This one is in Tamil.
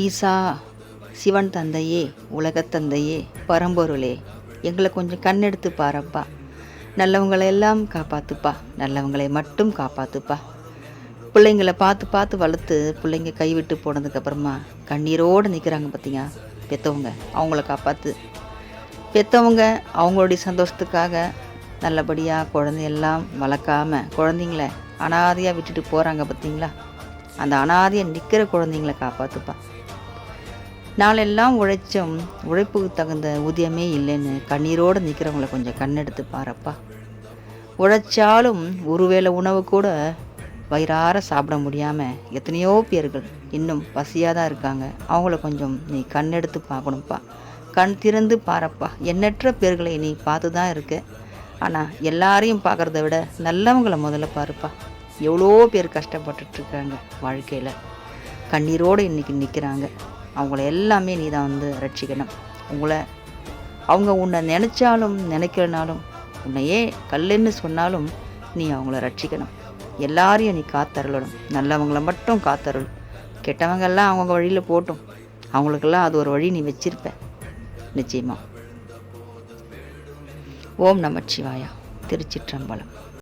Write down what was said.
ஈசா, சிவன் தந்தையே, உலகத் தந்தையே, பரம்பொருளே, எங்களை கொஞ்சம் கண்ணெடுத்து பாரப்பா. நல்லவங்களை எல்லாம் காப்பாற்றுப்பா, நல்லவங்களை மட்டும் காப்பாற்றுப்பா. பிள்ளைங்களை பார்த்து பார்த்து வளர்த்து பிள்ளைங்க கைவிட்டு போனதுக்கப்புறமா கண்ணீரோடு நிற்கிறாங்க பார்த்தீங்க பெற்றவங்க, அவங்கள காப்பாற்று. பெற்றவங்க அவங்களுடைய சந்தோஷத்துக்காக நல்லபடியாக குழந்தையெல்லாம் வளர்க்காமல் குழந்தைங்கள அனாதையாக விட்டுட்டு போகிறாங்க பார்த்தீங்களா, அந்த அனாதையாக நிற்கிற குழந்தைங்கள காப்பாற்றுப்பா. நாளெல்லாம் உழைச்சும் உழைப்புக்கு தகுந்த ஊதியமே இல்லைன்னு கண்ணீரோடு நிற்கிறவங்கள கொஞ்சம் கண்ணெடுத்து பாரப்பா. உழைச்சாலும் ஒருவேளை உணவு கூட வயிறார சாப்பிட முடியாமல் எத்தனையோ பேர்கள் இன்னும் பசியாக தான் இருக்காங்க. அவங்கள கொஞ்சம் நீ கண்ணெடுத்து பார்க்கணும்ப்பா. கண் திறந்து பாரப்பா. எண்ணற்ற பேர்களை நீ பார்த்து தான் இருக்க. ஆனால் எல்லாரையும் பார்க்குறத விட நல்லவங்களை முதல்ல பாருப்பா. எவ்வளோ பேர் கஷ்டப்பட்டுட்ருக்காங்க வாழ்க்கையில், கண்ணீரோடு இன்றைக்கி நிற்கிறாங்க. அவங்கள எல்லாமே நீ தான் ரட்சிக்கணும். அவங்க உன்னை நினச்சாலும் நினைக்கலனாலும், உன்னையே கல்லுன்னு சொன்னாலும் நீ அவங்கள ரட்சிக்கணும். எல்லாரையும் நீ காத்தருளணும். நல்லவங்கள மட்டும் காத்தருள். கெட்டவங்கெல்லாம் அவங்க வழியில் போட்டும், அவங்களுக்கெல்லாம் அது ஒரு வழி நீ வச்சிருப்ப நிச்சயமா. ஓம் நமச்சிவாயா. திருச்சிற்றம்பலம்.